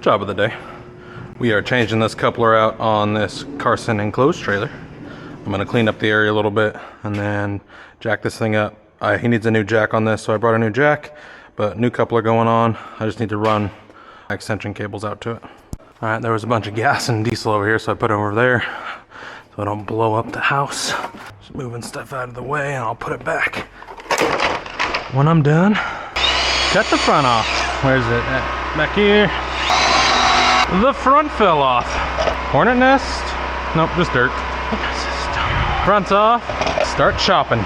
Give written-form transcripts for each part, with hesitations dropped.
Job of the day. We are changing this coupler out on this Carson enclosed trailer. I'm gonna clean up the area a little bit and then jack this thing up. He needs a new jack on this, so I brought a new jack, but new coupler going on. I just need to run extension cables out to it. All right, there was a bunch of gas and diesel over here, so I put it over there so I don't blow up the house. Just moving stuff out of the way and I'll put it back. When I'm done, cut the front off. Where's it at? Back here. The front fell off. Hornet nest? Nope, just dirt. Front's off. Start chopping.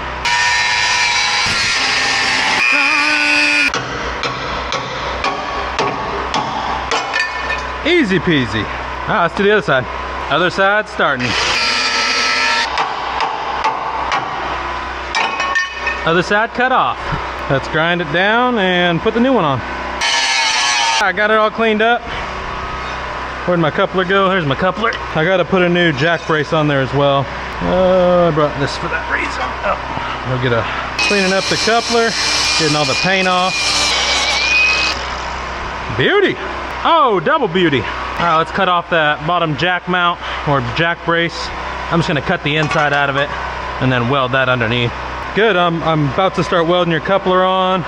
Easy peasy. Ah, let's do the other side. Other side starting. Other side cut off. Let's grind it down and put the new one on. I got it all cleaned up. Where'd my coupler go? Here's my coupler. I gotta put a new jack brace on there as well. I brought this for that reason. Oh, we'll get cleaning up the coupler, getting all the paint off. Beauty. Oh, double beauty. All right, let's cut off that bottom jack mount or jack brace. I'm just gonna cut the inside out of it and then weld that underneath. Good, I'm about to start welding your coupler on.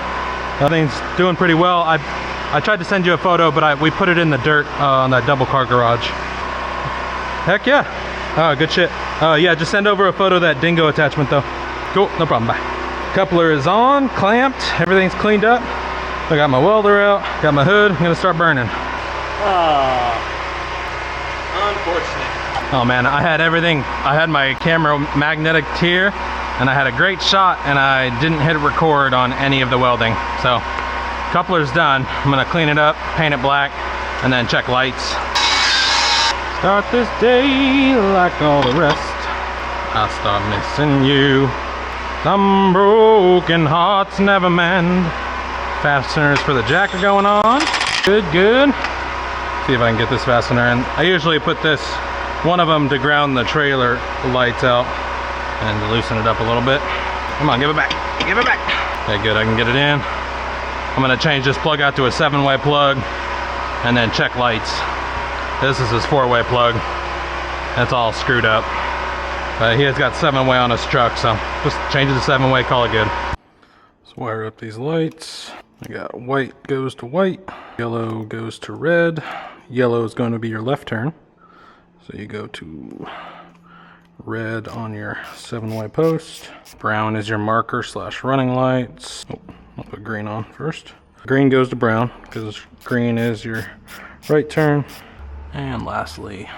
Everything's doing pretty well. I tried to send you a photo, but we put it in the dirt on that double car garage. Heck yeah. Oh, good shit. Yeah, just send over a photo of that dingo attachment though. Cool, no problem, bye. Coupler is on, clamped, everything's cleaned up. I got my welder out, got my hood, I'm gonna start burning. Oh, unfortunate. Oh man, I had everything. I had my camera magnetic here, and I had a great shot, and I didn't hit record on any of the welding. So, coupler's done. I'm gonna clean it up, paint it black, and then check lights. Start this day like all the rest. I start missing you. Some broken hearts never mend. Fasteners for the jack are going on. Good, good. See if I can get this fastener in. I usually put one of them to ground the trailer lights out and to loosen it up a little bit. Come on, give it back, give it back. Okay, good, I can get it in. I'm gonna change this plug out to a 7-way plug and then check lights. This is his 4-way plug. That's all screwed up. He has got 7-way on his truck, so just change it to 7-way, call it good. Let's wire up these lights. I got white goes to white, yellow goes to red. Yellow is going to be your left turn. So you go to red on your 7-way post. Brown is your marker / running lights. Oh, I'll put green on first. Green goes to brown because green is your right turn. And lastly,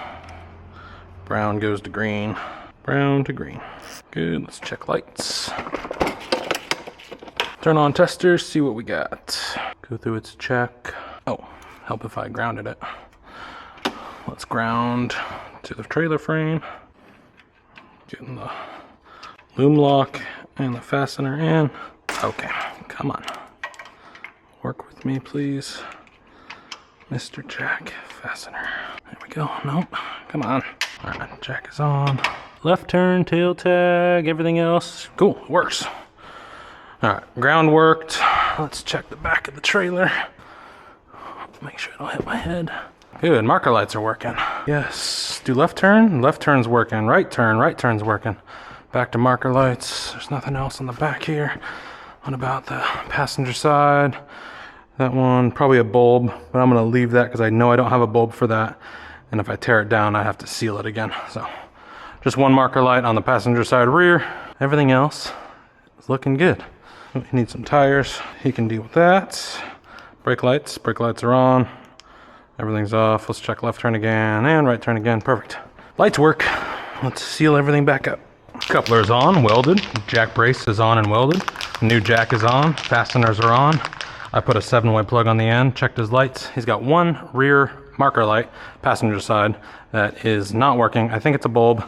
brown goes to green. Brown to green. Good, let's check lights. Turn on testers, see what we got. Go through its check. Oh, help if I grounded it. Let's ground to the trailer frame. Getting the loom lock and the fastener in. Okay, come on. Work with me, please. Mr. Jack Fastener. There we go, nope, come on. All right, jack is on. Left turn, tail tag, everything else. Cool, works. All right, ground worked. Let's check the back of the trailer. Make sure I don't hit my head. Good, marker lights are working. Yes, do left turn, left turn's working. Right turn's working. Back to marker lights. There's nothing else on the back here. What about the passenger side? That one, probably a bulb, but I'm gonna leave that because I know I don't have a bulb for that. And if I tear it down, I have to seal it again. So just one marker light on the passenger side rear. Everything else is looking good. He needs some tires. He can deal with that. Brake lights are on. Everything's off. Let's check left turn again and right turn again. Perfect. Lights work. Let's seal everything back up. Coupler is on, welded. Jack brace is on and welded. New jack is on. Fasteners are on. I put a 7-way plug on the end, checked his lights. He's got one rear marker light, passenger side, that is not working. I think it's a bulb.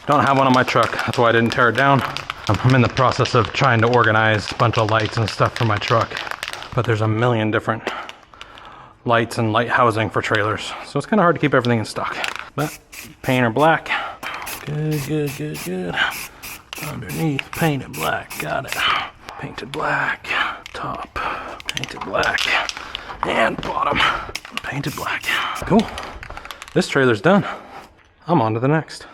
Don't have one on my truck. That's why I didn't tear it down. I'm in the process of trying to organize a bunch of lights and stuff for my truck. But there's a million different lights and light housing for trailers. So it's kind of hard to keep everything in stock. But paint her black. Good, good, good, good. Underneath, painted black. Got it. Painted black. Top, painted black. And bottom painted black. Cool. This trailer's done. I'm on to the next.